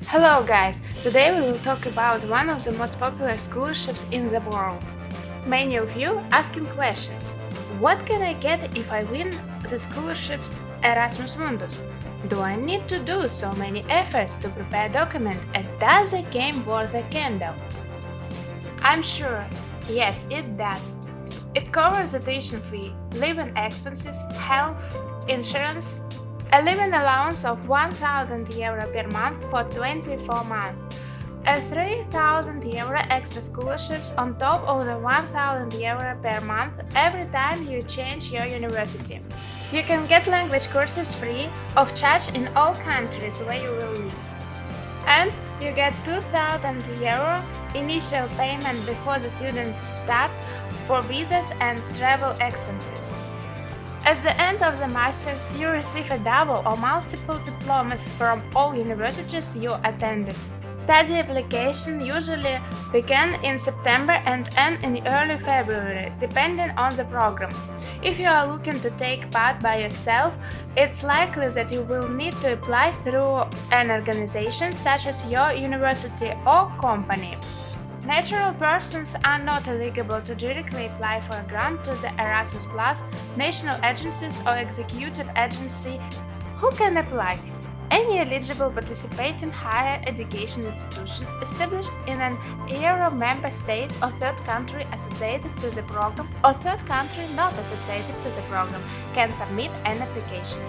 Hello guys! Today we will talk about one of the most popular scholarships in the world. Many of you asking questions. What can I get if I win the scholarships Erasmus Mundus? Do I need to do so many efforts to prepare a document, and does the game worth a candle? I'm sure, yes it does. It covers the tuition fee, living expenses, health, insurance, a living allowance of 1,000 euro per month for 24 months, a 3,000 euro extra scholarships on top of the 1,000 euro per month every time you change your university. You can get language courses free of charge in all countries where you will live. And you get 2,000 euro initial payment before the students start for visas and travel expenses. At the end of the masters, you receive a double or multiple diplomas from all universities you attended. Study application usually begin in September and end in early February, depending on the program. If you are looking to take part by yourself, it's likely that you will need to apply through an organization such as your university or company. Natural persons are not eligible to directly apply for a grant to the Erasmus Plus, national agencies or executive agency. Who can apply? Any eligible participating higher education institution established in an EU member state or third country associated to the program or third country not associated to the program can submit an application.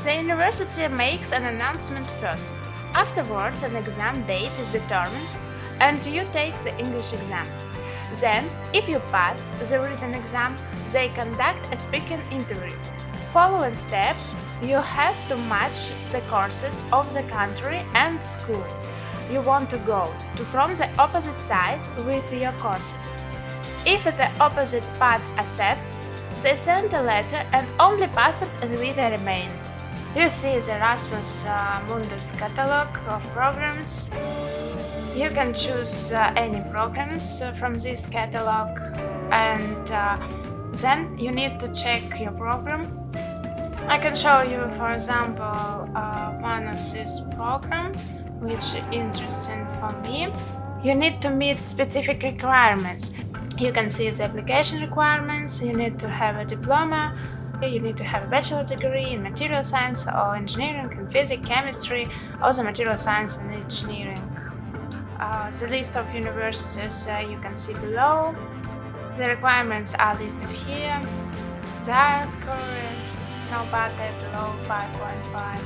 The university makes an announcement first. Afterwards, an exam date is determined and you take the English exam. Then, if you pass the written exam, they conduct a speaking interview. Following step, you have to match the courses of the country and school you want to go to from the opposite side with your courses. If the opposite part accepts, they send a letter and only passport and visa remain. You see the Erasmus Mundus catalog of programs. You can choose any programs from this catalog, and then you need to check your program. I can show you, for example, one of this program, which is interesting for me. You need to meet specific requirements. You can see the application requirements. You need to have a diploma. You need to have a bachelor degree in material science or engineering, in physics, chemistry, also material science and engineering. The list of universities you can see below. The requirements are listed here. The IELTS score, no bad test below 5.5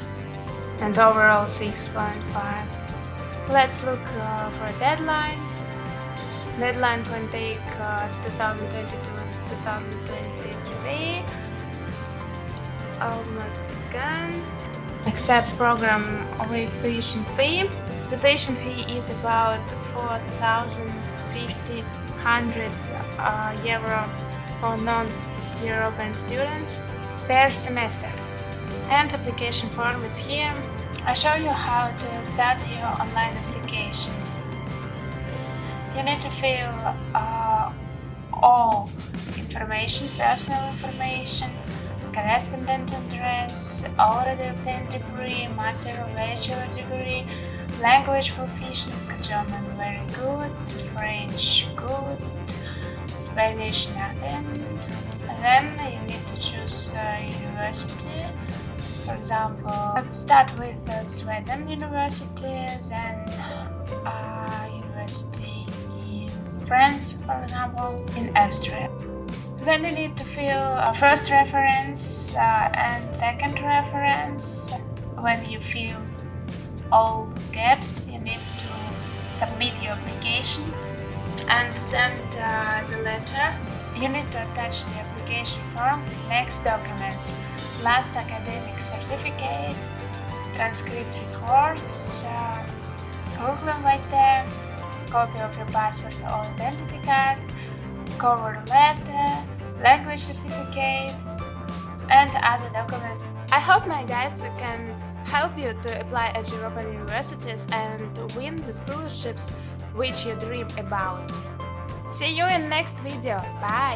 and overall 6.5. Let's look for a deadline. Deadline for intake 2022 and 2023. Almost begun. Accept program with tuition fee. The tuition fee is about 4,500 euro for non-European students per semester. And application form is here. I show you how to start your online application. You need to fill all information, personal information, correspondent address, already obtained degree, master or bachelor degree, language proficiency, German very good, French good, Spanish nothing. And then you need to choose university. For example, let's start with Sweden University, then university in France, for example, in Austria. Then you need to fill a first reference and second reference. When you filled all gaps, you need to submit your application and send the letter. You need to attach the application form, next documents, last academic certificate, transcript records, curriculum vitae, copy of your passport or identity card, cover letter, language certificate, and other documents. I hope my guides can help you to apply at European universities and to win the scholarships which you dream about. See you in next video. Bye!